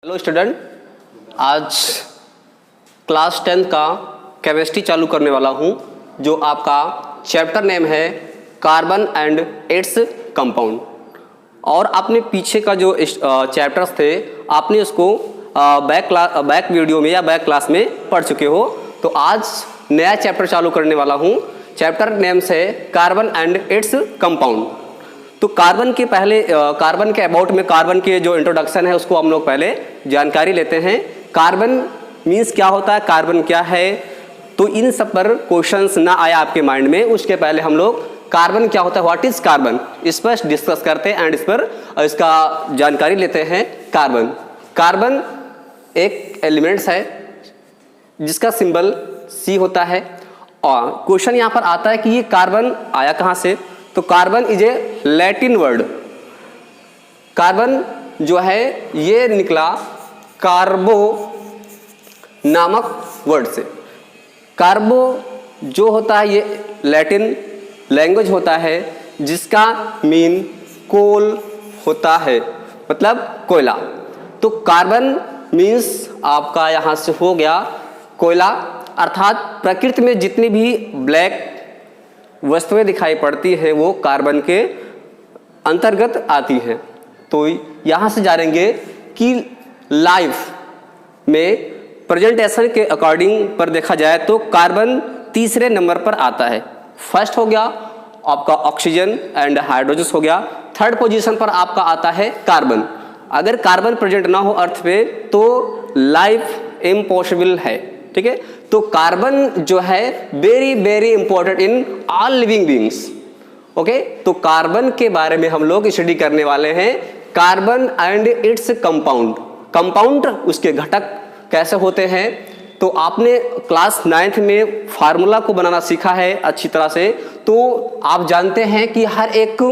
Hello student, आज class 10 का chemistry चालू करने वाला हूं, जो आपका चैप्टर नेम है कार्बन एंड इट्स कंपाउंड। और आपने पीछे का जो चैप्टर्स थे आपने उसको बैक वीडियो में या बैक क्लास में पढ़ चुके हो। तो आज नया चैप्टर चालू करने वाला हूं, चैप्टर नेम से कार्बन एंड इट्स कंपाउंड। तो कार्बन के पहले कार्बन के अबाउट में कार्बन के जो इंट्रोडक्शन है उसको हम लोग पहले जानकारी लेते हैं। कार्बन मीन्स क्या होता है, कार्बन क्या है, तो इन सब पर क्वेश्चंस ना आया आपके माइंड में, उसके पहले हम लोग कार्बन क्या होता है, व्हाट इज कार्बन, इस पर डिस्कस करते हैं एंड इस पर इसका जानकारी लेते हैं। कार्बन एक एलिमेंट्स है जिसका सिंबल C होता है। और क्वेश्चन यहाँ पर आता है कि ये कार्बन आया कहाँ से, तो carbon is a Latin word. Carbon जो है ये निकला कार्बो नामक वर्ड से। कार्बो जो होता है ये लैटिन लैंग्वेज होता है जिसका मीन कोल होता है, मतलब कोयला। तो कार्बन मीन्स आपका यहाँ से हो गया कोयला, अर्थात प्रकृति में जितनी भी ब्लैक वस्तुएं दिखाई पड़ती है वो कार्बन के अंतर्गत आती हैं। तो यहाँ से जानेंगे कि लाइफ में प्रेजेंटेशन के अकॉर्डिंग पर देखा जाए तो कार्बन तीसरे नंबर पर आता है। फर्स्ट हो गया आपका ऑक्सीजन एंड हाइड्रोजन हो गया, थर्ड पोजीशन पर आपका आता है कार्बन। अगर कार्बन प्रेजेंट ना हो अर्थ पे तो लाइफ इम्पॉसिबल है, ठीक है। तो कार्बन जो है very very important in all living beings, okay. तो कार्बन के बारे में हम लोग स्टडी करने वाले हैं, carbon and its compound. Compound उसके घटक कैसे होते हैं, तो आपने क्लास 9th में फार्मूला को बनाना सीखा है अच्छी तरह से। तो आप जानते हैं कि हर एक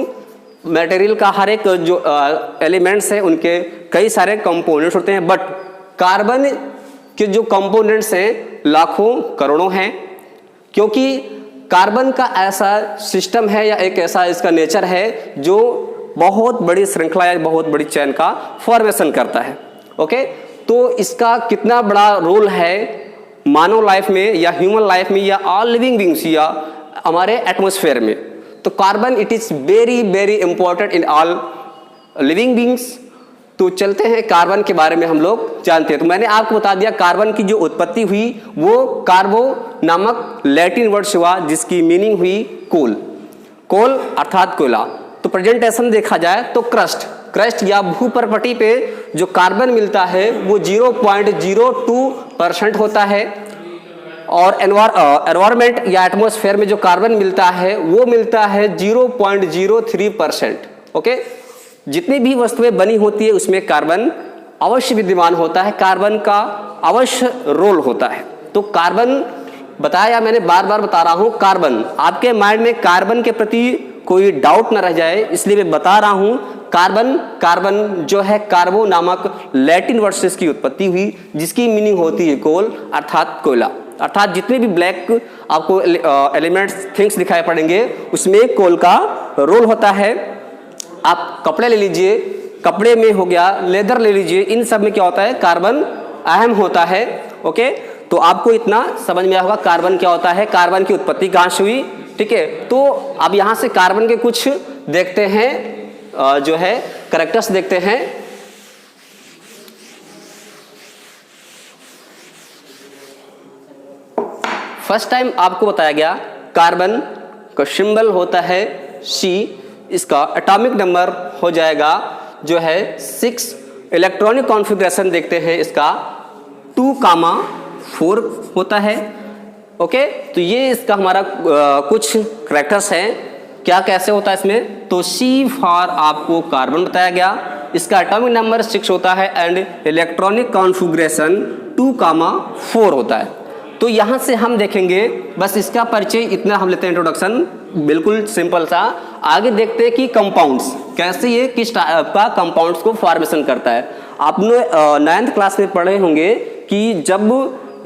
मटेरियल का हर एक जो एलिमेंट्स है उनके कई सारे कंपोनेंट्स होते हैं, बट कार्बन के जो कंपोनेंट्स हैं लाखों करोड़ों हैं, क्योंकि कार्बन का ऐसा सिस्टम है या एक ऐसा इसका नेचर है जो बहुत बड़ी श्रृंखला या बहुत बड़ी चेन का फॉर्मेशन करता है, ओके। तो इसका कितना बड़ा रोल है मानव लाइफ में या ह्यूमन लाइफ में या ऑल लिविंग बीइंग्स या हमारे एटमॉस्फेयर में। तो carbon it is very very important in all living beings. तो चलते हैं कार्बन के बारे में हम लोग जानते हैं। तो मैंने आपको बता दिया कार्बन की जो उत्पत्ति हुई वो कार्बो नामक लैटिन वर्ड से हुआ जिसकी मीनिंग हुई कोल, कोल अर्थात कोयला। तो प्रेजेंटेशन देखा जाए तो क्रस्ट या भूपर्पटी पे जो कार्बन मिलता है वो 0.02% होता है, और एनवायरमेंट या एटमॉस्फेयर में जो कार्बन मिलता है वो मिलता है 0.03%, ओके। जितनी भी वस्तुएं बनी होती है उसमें कार्बन अवश्य विद्यमान होता है, कार्बन का अवश्य रोल होता है। तो कार्बन बताया, मैंने बार बार बता रहा हूं, कार्बन आपके माइंड में कार्बन के प्रति कोई डाउट ना रह जाए इसलिए मैं बता रहा हूं। कार्बन जो है कार्बो नामक लैटिन वर्ड से इसकी उत्पत्ति हुई जिसकी मीनिंग होती है कोल अर्थात कोयला। अर्थात जितने भी ब्लैक आपको एलिमेंट्स थिंग्स दिखाई पड़ेंगे उसमें कोल का रोल होता है। आप कपड़े ले लीजिए, कपड़े में हो गया, लेदर ले लीजिए, इन सब में क्या होता है कार्बन अहम होता है, ओके। तो आपको इतना समझ में आया होगा कार्बन क्या होता है, कार्बन की उत्पत्ति कहाँ से हुई, ठीक है। तो अब यहाँ से कार्बन के कुछ देखते हैं, जो है कैरेक्टर्स देखते हैं। फर्स्ट टाइम आपको बताया गया कार्बन का सिंबल होता है C, इसका एटॉमिक नंबर हो जाएगा जो है 6। इलेक्ट्रॉनिक कॉन्फ़िगरेशन देखते हैं इसका 2,4 होता है, ओके। तो ये इसका हमारा कुछ करैक्टर्स हैं, क्या कैसे होता है इसमें। तो C फॉर आपको कार्बन बताया गया, इसका एटॉमिक नंबर 6 होता है एंड इलेक्ट्रॉनिक कॉन्फ़िगरेशन 2,4 होता है। तो यहाँ से हम देखेंगे, बस इसका परिचय इतना हम लेते हैं, इंट्रोडक्शन बिल्कुल सिंपल सा। आगे देखते हैं कि कंपाउंड्स कैसे, ये किस टाइप का कंपाउंड्स को फॉर्मेशन करता है। आपने 9th क्लास में पढ़े होंगे कि जब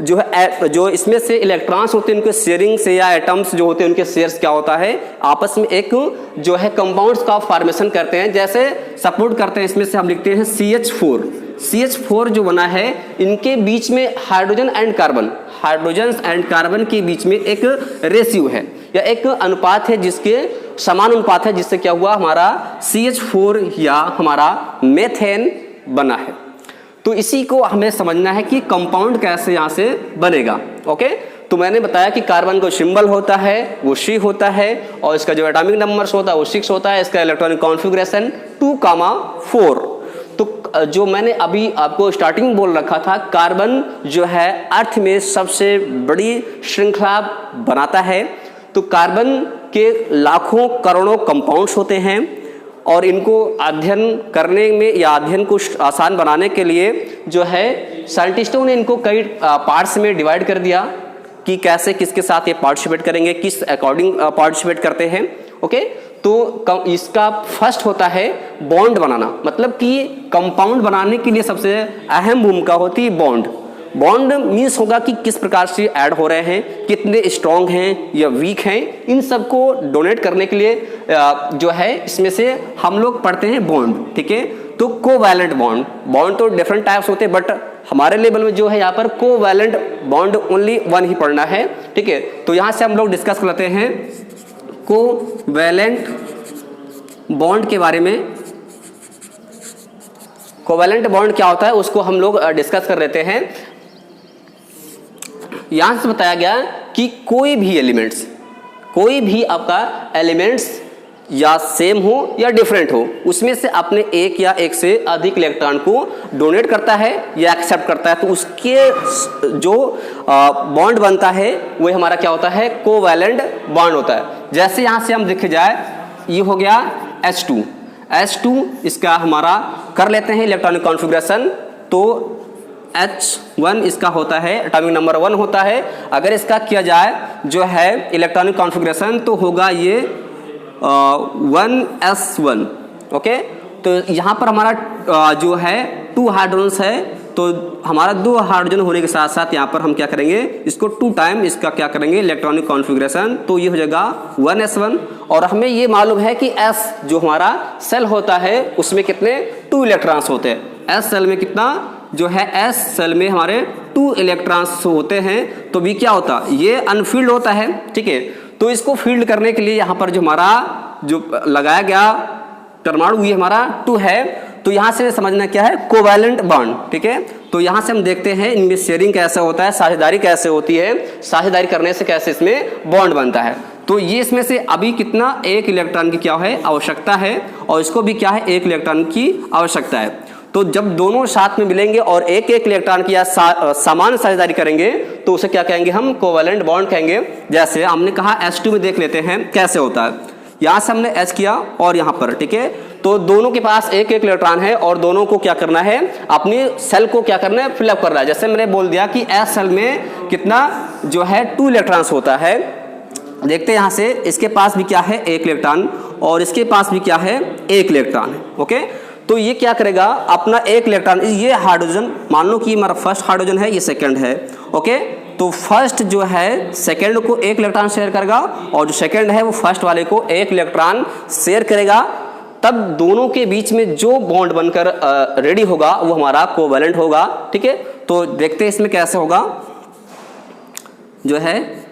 जो इसमें से इलेक्ट्रॉन्स होते हैं उनके शेयरिंग से या एटम्स जो होते हैं उनके शेयर्स क्या होता है आपस में एक जो है कंपाउंड्स का फॉर्मेशन करते हैं। जैसे सपोर्ट करते हैं, इसमें से हम लिखते हैं CH4, CH4 जो बना है, इनके बीच में हाइड्रोजन एंड कार्बन के बीच में एक रेशियो है या एक अनुपात है, जिसके समान अनुपात है, जिससे क्या हुआ, हमारा CH4 या हमारा मेथेन बना है। तो इसी को हमें समझना है कि कंपाउंड कैसे यहाँ से बनेगा। ओके, तो मैंने बताया कि कार्बन का सिंबल होता है वो C होता है, और इसका जो एटॉमिक नंबर्स होता है वो 6 होता है, इसका इलेक्ट्रॉनिक कॉन्फ़िगरेशन 2,4। तो जो मैंने अभी आपको स्टार्टिंग में बोल रखा था, कार्बन जो है अर्थ में सबसे बड़ी श्रृंखला बनाता है। तो कार्बन के लाखों करोड़ों कंपाउंड्स होते हैं, और इनको अध्ययन करने में या अध्ययन को आसान बनाने के लिए जो है साइंटिस्टों ने इनको कई पार्ट्स में डिवाइड कर दिया कि कैसे किसके साथ ये पार्टिसिपेट करेंगे, किस अकॉर्डिंग पार्टिसिपेट करते हैं। ओके, तो इसका फर्स्ट होता है बॉन्ड बनाना, मतलब कि कंपाउंड बनाने के लिए सबसे अहम भूमिका होती है बॉन्ड। बॉन्ड मीन्स होगा कि किस प्रकार से ऐड हो रहे हैं, कितने स्ट्रॉन्ग हैं या वीक हैं, इन सबको डोनेट करने के लिए जो है इसमें से हम लोग पढ़ते हैं बॉन्ड। ठीक है, तो कोवैलेंट बॉन्ड तो डिफरेंट टाइप्स होते हैं, बट हमारे लेवल में जो है यहाँ पर कोवैलेंट बॉन्ड ओनली वन ही पढ़ना है। ठीक है, तो यहाँ से हम लोग डिस्कस कर लेते हैं कोवैलेंट बॉन्ड के बारे में। कोवैलेंट बॉन्ड क्या होता है उसको हम लोग डिस्कस कर लेते हैं। यहां से बताया गया कि कोई भी आपका एलिमेंट्स या सेम हो या डिफरेंट हो, उसमें से अपने एक या एक से अधिक इलेक्ट्रॉन को डोनेट करता है या एक्सेप्ट करता है, तो उसके जो बॉन्ड बनता है वही हमारा क्या होता है, कोवैलेंट बॉन्ड होता है। जैसे यहां से हम देखे जाए, ये हो गया H2, इसका हमारा कर लेते हैं इलेक्ट्रॉनिक कॉन्फ़िगरेशन। तो H1 इसका होता है, एटॉमिक नंबर 1 होता है। अगर इसका किया जाए जो है इलेक्ट्रॉनिक कॉन्फ़िगरेशन, तो होगा ये 1s1। ओके, तो यहाँ पर हमारा जो है 2 हाइड्रोजन्स है, तो हमारा 2 हाइड्रोजन होने के साथ साथ यहाँ पर हम क्या करेंगे, इसको 2 टाइम इसका क्या करेंगे इलेक्ट्रॉनिक कॉन्फ़िगरेशन, तो ये हो जाएगा 1s1। और हमें ये मालूम है कि S जो हमारा सेल होता है उसमें कितने 2 इलेक्ट्रॉन्स होते हैं। S सेल में कितना जो है, S सेल में हमारे 2 इलेक्ट्रॉन्स होते हैं। तो भी क्या होता, ये अनफील्ड होता है। ठीक है, तो इसको फील्ड करने के लिए यहाँ पर जो हमारा जो लगाया गया परमाणु ये हमारा 2 है। तो यहाँ से समझना क्या है, कोवैलेंट बॉन्ड। ठीक है, तो यहाँ से हम देखते हैं इनमें शेयरिंग कैसे होता है, साझेदारी कैसे होती है, साझेदारी करने से कैसे इसमें बॉन्ड बनता है। तो ये इसमें से अभी कितना, 1 इलेक्ट्रॉन की क्या है आवश्यकता है, और इसको भी क्या है 1 इलेक्ट्रॉन की आवश्यकता है। तो जब दोनों साथ में मिलेंगे और एक इलेक्ट्रॉन की समान साझेदारी करेंगे, तो उसे क्या कहेंगे, हम कोवैलेंट बॉन्ड कहेंगे। जैसे हमने कहा H2 में देख लेते हैं कैसे होता है। यहाँ से हमने H किया और यहाँ पर, ठीक है, तो दोनों के पास एक इलेक्ट्रॉन है और दोनों को क्या करना है, अपनी सेल को क्या करना है, फिलअप करना है। जैसे मैंने बोल दिया कि S सेल में कितना जो है 2 इलेक्ट्रॉन्स होता है। देखते हैं यहाँ से, इसके पास भी क्या है 1 इलेक्ट्रॉन और इसके पास भी क्या है 1 इलेक्ट्रॉन है। ओके, तो ये क्या करेगा, अपना 1 इलेक्ट्रॉन, ये हाइड्रोजन मान लो कि हमारा फर्स्ट हाइड्रोजन है, ये सेकंड है। ओके, तो फर्स्ट जो है सेकंड को 1 इलेक्ट्रॉन शेयर करेगा और जो सेकंड है वो फर्स्ट वाले को 1 इलेक्ट्रॉन शेयर करेगा। तब दोनों के बीच में जो बॉन्ड बनकर रेडी होगा वो हमारा कोवैलेंट होगा। ठीक है, तो देखते हैं इसमें कैसे होगा। जो है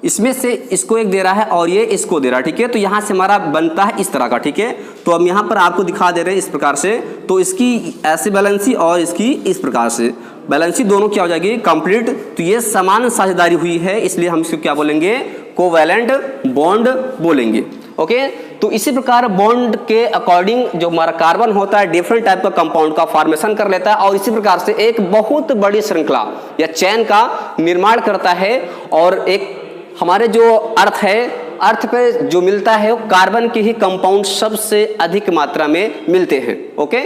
इसमें से इसको एक दे रहा है और ये इसको दे रहा है। ठीक है, तो यहाँ से हमारा बनता है इस तरह का। ठीक है, तो हम यहाँ पर आपको दिखा दे रहे हैं इस प्रकार से। तो इसकी ऐसे बैलेंसी और इसकी इस प्रकार से बैलेंसी, दोनों क्या हो जाएगी कंप्लीट। तो ये समान साझेदारी हुई है, इसलिए हम इसको क्या बोलेंगे, कोवैलेंट बॉन्ड बोलेंगे। ओके, तो इसी प्रकार बॉन्ड के अकॉर्डिंग जो हमारा कार्बन होता है डिफरेंट टाइप का कंपाउंड का फॉर्मेशन कर लेता है और इसी प्रकार से एक बहुत बड़ी श्रृंखला या चैन का निर्माण करता है। और एक हमारे जो अर्थ है, अर्थ पे जो मिलता है वो कार्बन के ही कंपाउंड सबसे अधिक मात्रा में मिलते हैं। ओके,